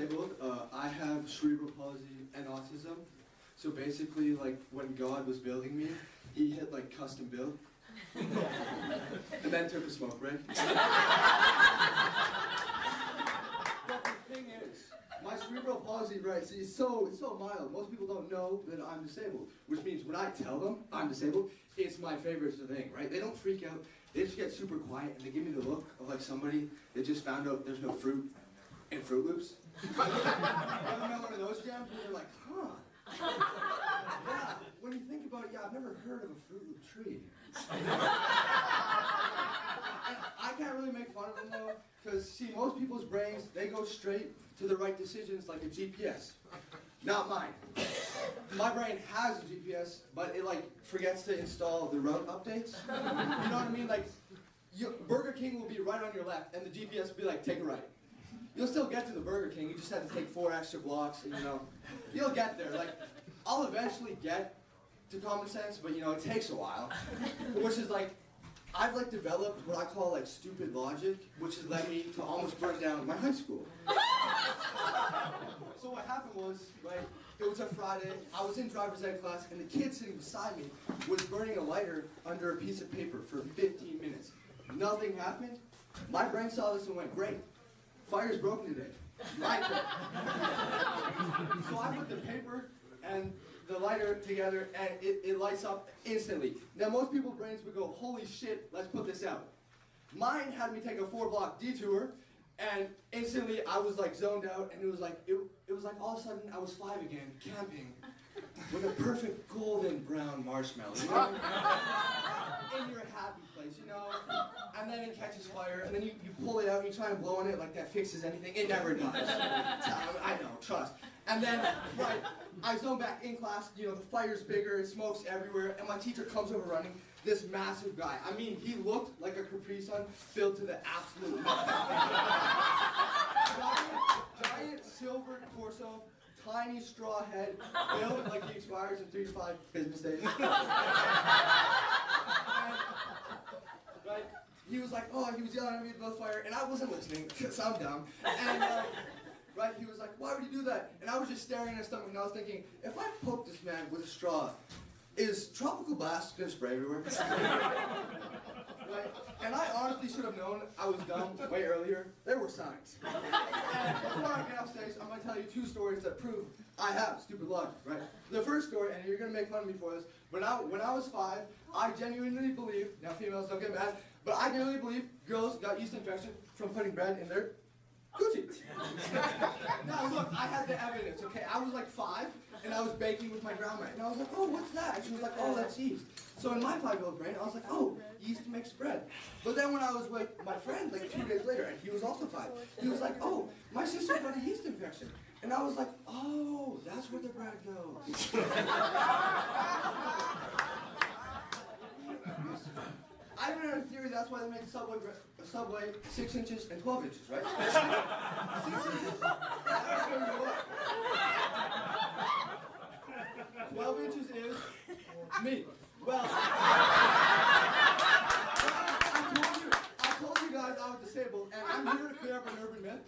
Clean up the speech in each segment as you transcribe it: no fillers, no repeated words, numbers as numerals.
disabled. I have cerebral palsy and autism. So basically, like, when God was building me, he hit, like, custom build. And then took a smoke break. But the thing is, my cerebral palsy, right, see, it's so mild. Most people don't know that I'm disabled. Which means when I tell them I'm disabled, it's my favorite thing, right? They don't freak out. They just get super quiet and they give me the look of like somebody that just found out there's no fruit in Fruit Loops. You ever met one of those jams where you're like, huh? Yeah, when you think about it, yeah, I've never heard of a Fruit Loop tree. I can't really make fun of them though, because see, most people's brains, they go straight to the right decisions like a GPS. Not mine. My brain has a GPS, but it like forgets to install the route updates. You know what I mean? Like, Burger King will be right on your left, and the GPS will be like, take a right. You'll still get to the Burger King, you just have to take 4 extra blocks, and you know, you'll get there. Like, I'll eventually get to common sense, but you know, it takes a while. Which is like, I've like developed what I call like stupid logic, which has led me to almost burn down my high school. So what happened was, right, it was a Friday, I was in driver's ed class, and the kid sitting beside me was burning a lighter under a piece of paper for 15 minutes. Nothing happened. My brain saw this and went, great. Fire's broken today. Right. So I put the paper and the lighter together and it lights up instantly. Now most people's brains would go, holy shit, let's put this out. Mine had me take a 4-block detour and instantly I was like zoned out and it was like all of a sudden I was 5 again, camping with a perfect golden brown marshmallow. You know? In your happy place, you know? And then it catches fire, and then you pull it out, and you try and blow on it like that fixes anything. It never does. I know, trust. And then, right, I zone back in class, you know, the fire's bigger, it smokes everywhere, and my teacher comes over running, this massive guy. I mean, he looked like a Capri Sun filled to the absolute giant silver torso, tiny straw head, built like he expires in 3 to 5 business days. Right? He was like, oh, he was yelling at me about fire, and I wasn't listening, because I'm dumb. And, right, he was like, why would you do that? And I was just staring at his stomach, and I was thinking, if I poke this man with a straw, is Tropical Blast going to spray everywhere? Right? And I honestly should have known I was dumb way earlier. There were signs. And before I get off stage, I'm going to tell you 2 stories that prove I have stupid logic, right? The first story, and you're going to make fun of me for this, but when I was 5, I genuinely believed, now females don't get mad, but I genuinely believe girls got yeast infection from putting bread in their coochie. Now look, I had the evidence, okay? I was like 5, and I was baking with my grandma, and I was like, oh, what's that? And she was like, oh, that's yeast. So in my 5-year-old brain, I was like, oh, yeast makes bread. But then when I was with my friend, like 2 days later, and he was also 5, he was like, oh, my sister got a yeast infection. And I was like, oh, that's where the bread goes. I even had a theory that's why they make the subway 6 inches and 12 inches, right? 6 inches. I don't know what. 12 inches is me. Well, I told you guys I was disabled, and I'm here to clear up an urban myth.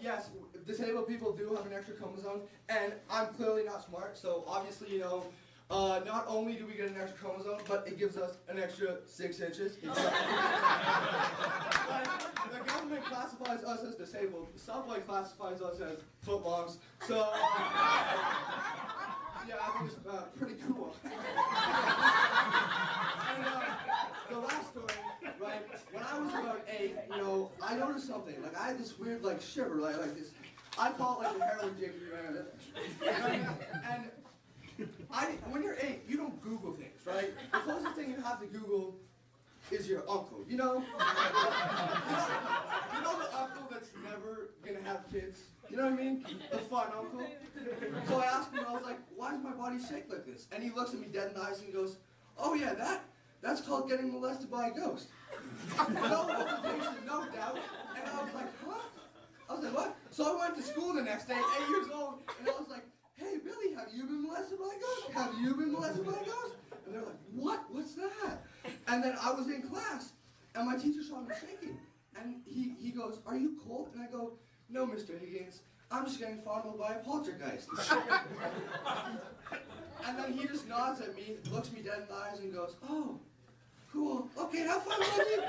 Yes, disabled people do have an extra chromosome, and I'm clearly not smart, so obviously, you know, not only do we get an extra chromosome, but it gives us an extra 6 inches. The government classifies us as disabled. The subway classifies us as footlongs. So, yeah, I think it's pretty cool. And the last story, right? When I was about 8, you know, I noticed something. Like I had this weird like shiver, like this. I call it like the heroin jiggly, and when you're 8, you don't Google things, right? The closest thing you have to Google is your uncle, you know? You know the uncle that's never gonna have kids? You know what I mean? The fun uncle. So I asked him, I was like, why does my body shake like this? And he looks at me dead in the eyes and goes, oh yeah, that's called getting molested by a ghost. No hesitation, no doubt. And I was like, huh? I was like, what? So I went to school the next day, 8 years old, and I was like, hey, Billy, have you been molested by a ghost? Have you been molested by a ghost? And they're like, what? What's that? And then I was in class, and my teacher saw me shaking. And he goes, are you cold? And I go, no, Mr. Higgins, I'm just getting fondled by a poltergeist. And then he just nods at me, looks me dead in the eyes, and goes, oh, cool. Okay, have fun, buddy.